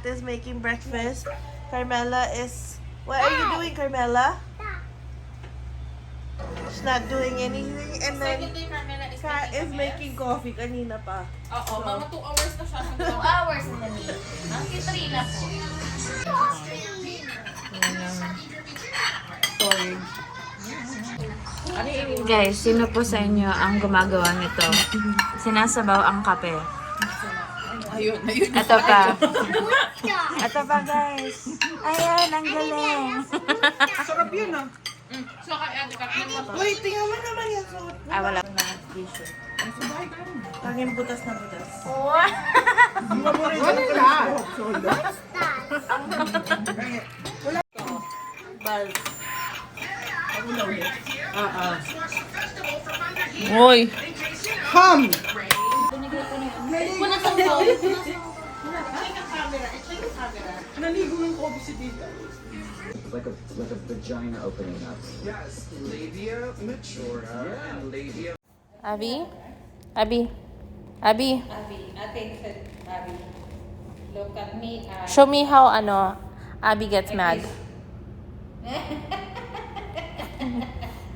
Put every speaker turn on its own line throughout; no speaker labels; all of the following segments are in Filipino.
is making breakfast. Carmela is... What are you doing, Carmela? She's not doing anything. And then Kat is making coffee kanina pa.
Oo, mga 2 hours na siya.
2 hours na namin. Monkey 3 na po. Guys, sino po sa inyo ang gumagawa nito? Sinasabaw ang kape.
Ayun.
Ito pa. Ito pa, guys. Ayan, ang galing.
Sarap yun, ah.
So, kaya naman.
Wait, tingnan mo naman yung suot.
Ah, wala.
Tanging butas na butas. Buzz.
Hoy!
Ham! Naligo ng coffee si Tita.
Like a vagina opening up.
Yes, labia majora and labia.
Abby? Abby? Abby?
Abby. Look at me.
Show me how, Abby gets mad.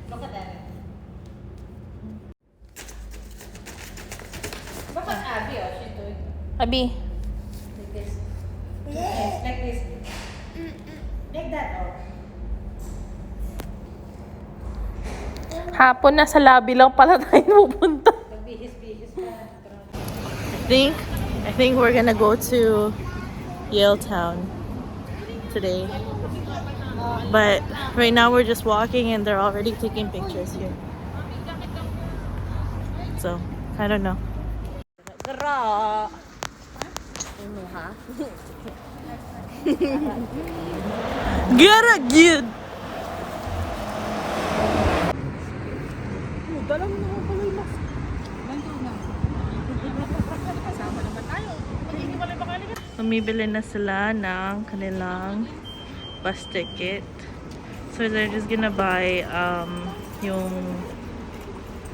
Look at that. Bakit Abby, she's doing
Abby?
like this. Yes, like this. Like that,
Hapon na sa lobby lang pala tayo pupunta.
Bihis pa.
I think we're gonna go to Yale Town today. But right now we're just walking and they're already taking pictures here. So, I don't know. Gara gyud. Bumibili na sila ng kanilang bus ticket. So they're just gonna buy yung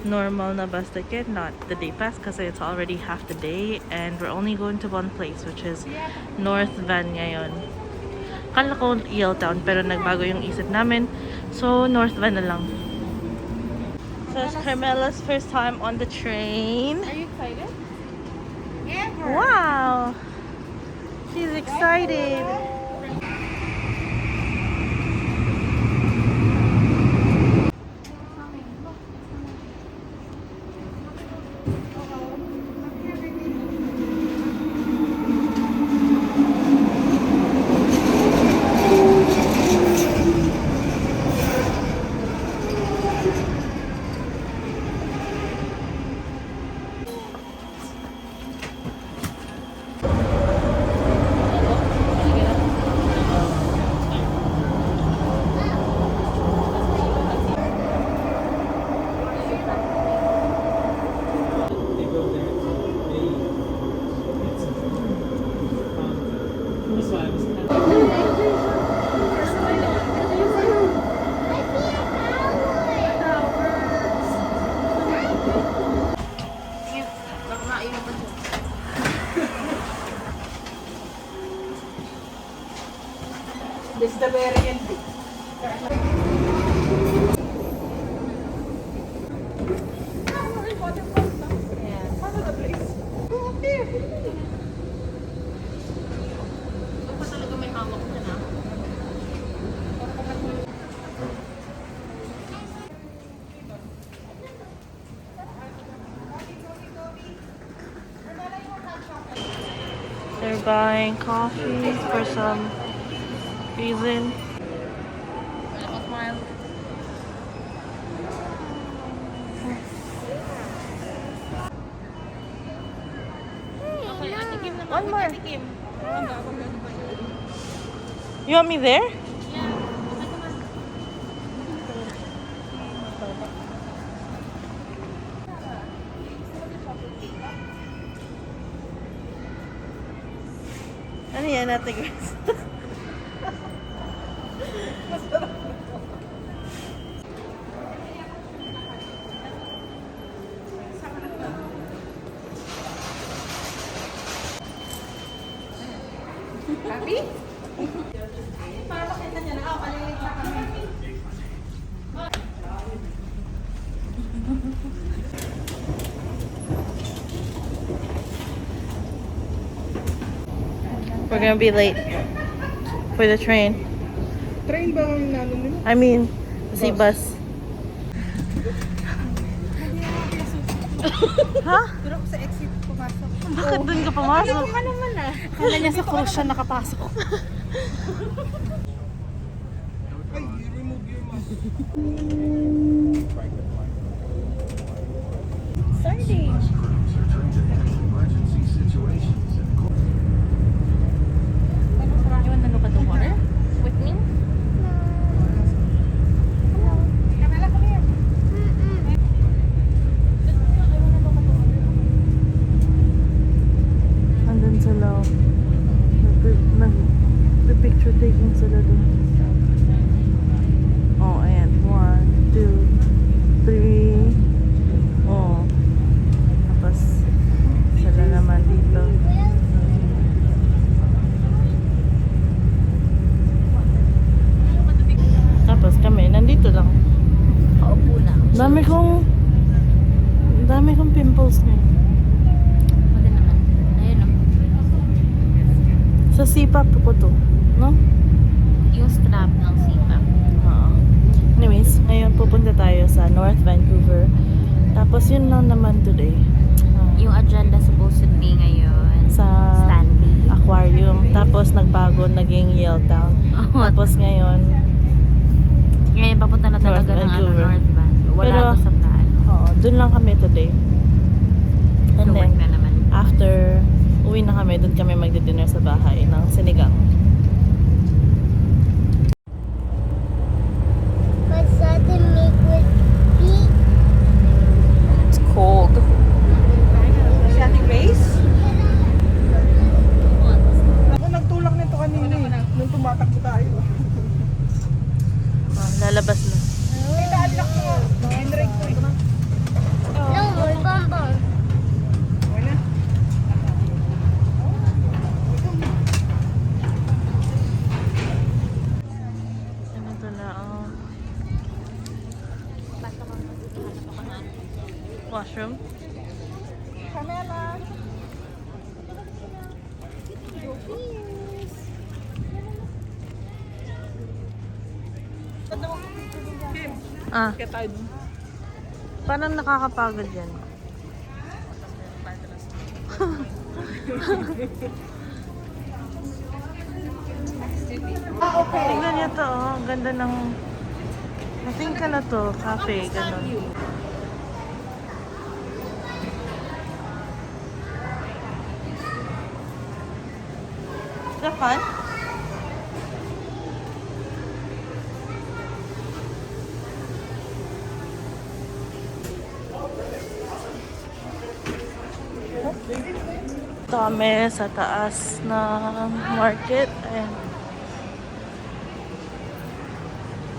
normal na bus ticket, not the day pass because it's already half the day and we're only going to one place which is North Van ngayon. Kala ko Yale Town pero nagbago yung isip namin. So North Van na lang. So it's Carmela's first time on the train.
Are you excited?
Wow! She's excited.
This is the variant.
They're buying coffee for some reason. One more. You want me there? Ano yan natin guys?
Happy? Para makita niya na, malilig na kami.
We're gonna be late for the train.
Train ba ang nanon nila?
I mean, SeaBus. Ha?
Pero ako sa exit pumasok.
Bakit dun ka pumasok?
Ka naman ah. Kala niya sa cruise siya nakapasok. Sardine. You want to look at the water with me? Camila, come here.
Andun sila. Nag-picture taking sila dun. Oh, ayan. 1, 2, 3. Oh. Tapos, sila naman dito. Tapos kami, nandito lang.
Paupo lang.
Dami kong pimples ngayon.
Maganda naman. Ayun o.
Sa sipa ko to, no?
Yung strap ng sipa.
Oo. Anyways, ngayon pupunta tayo sa North Vancouver. Tapos yun lang naman today.
Yung agenda supposedly ngayon.
Sa
Stanley.
aquarium. Tapos nagbago, naging Yaletown. Tapos ngayon,
Ngayon papunta na talaga
North
ng
Vancouver.
North Van. Wala
Pero-
to sa plan.
dun lang kami today. And
So,
then,
work na naman.
after uwi na kami, dun kami magdi-dinner sa bahay ng sinigang.
What's that to make with feet?
It's cold.
Si Ate Grace? Ako nagtulak nito kanina eh. Nung tumatakbo tayo.
Lalabas na.
May naalak mo. Henrik ko.
No more bonbon.
Wala.
Ganito na, washroom.
Camila.
Ah,
Kaya tayo dun.
parang nakakapagod yan. Tingnan niyo to, oh. Ang ganda ng... I think na to, cafe, ganun. Is that fun? Ito kami sa taas ng market. Ayan.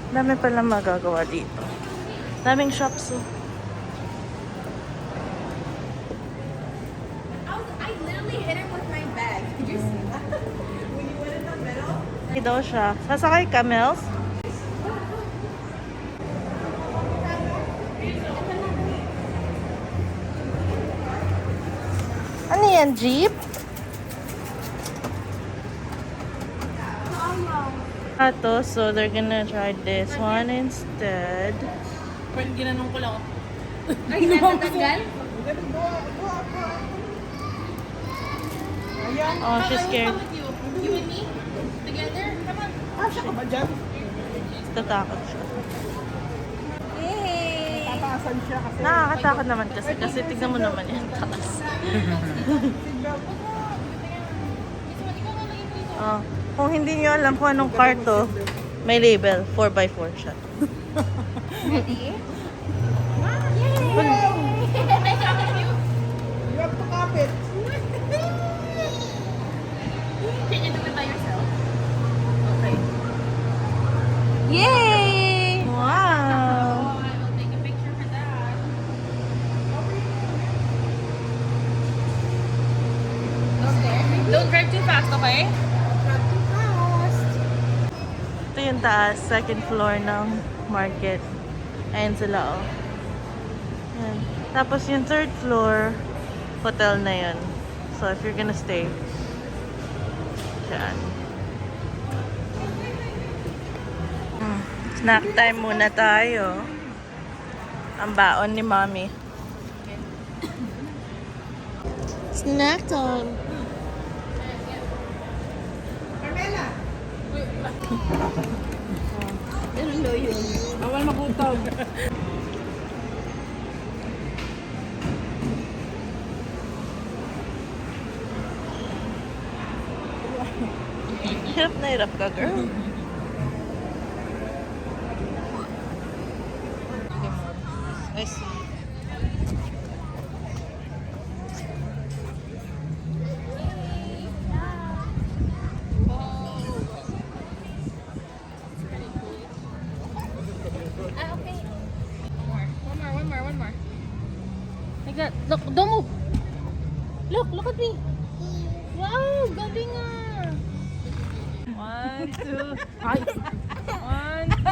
Dami pala magagawa dito. Daming shops, oh.
I literally hit her with my bag. Did you see that? When you went in the middle?
Hindi daw siya. Sasakay ka, Mels? Ano yan, jeep? Ato, so they're gonna try this one instead.
Pwede ginanong ko lang.
Ay, natatanggal?
Ayan.
Oh, she's scared.
You and me? Together? Come on.
Asya ka ba dyan?
Tatakot siya.
Yay!
Tataasan siya kasi.
Nakakatakot naman kasi tignan mo naman yan taas. Oh, kung hindi nyo alam kung anong car to, may label, 4x4 siya.
Ready?
You have to kapit.
Can you do it by yourself? Okay. Yay!
Wow!
I will take a picture for that. Don't drive too fast, okay?
yung taas, second floor ng market. Ayan sila, oh. Ayan. Tapos yung third floor, hotel na yun. So, if you're gonna stay, dyan. Snack time muna tayo. Ang baon ni Mommy. Snack time.
Carmela! Hello yun. Bawal magutom.
Hirap na hirap ka, girl. I see.
One more. Like that. Look, don't move. Look at me. Wow, galing ah. 1, 2. Hi. 1, 2.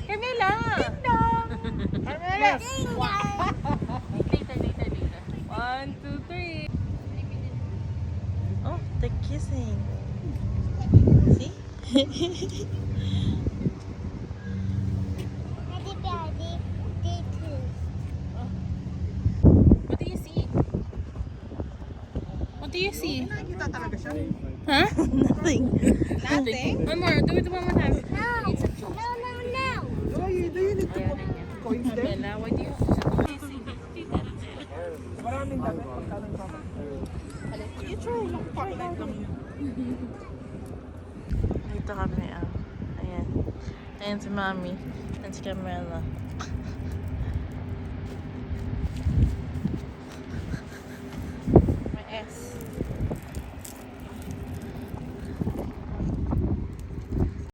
Carmela. Ding dong. Carmela.
Ding dong.
Later. 1, 2, 3.
Oh, they're kissing. See?
What do you see? What do you see?
Nakikita talaga siya.
Huh?
Nothing.
Nothing. One more. Do it one more time.
No.
Do you need to put coins there?
Carmela, why do you
Maraming damit. Pagkano yung papa?
Dito kami, ah. Ayan. Ayan si Mommy. Ayan si Carmela.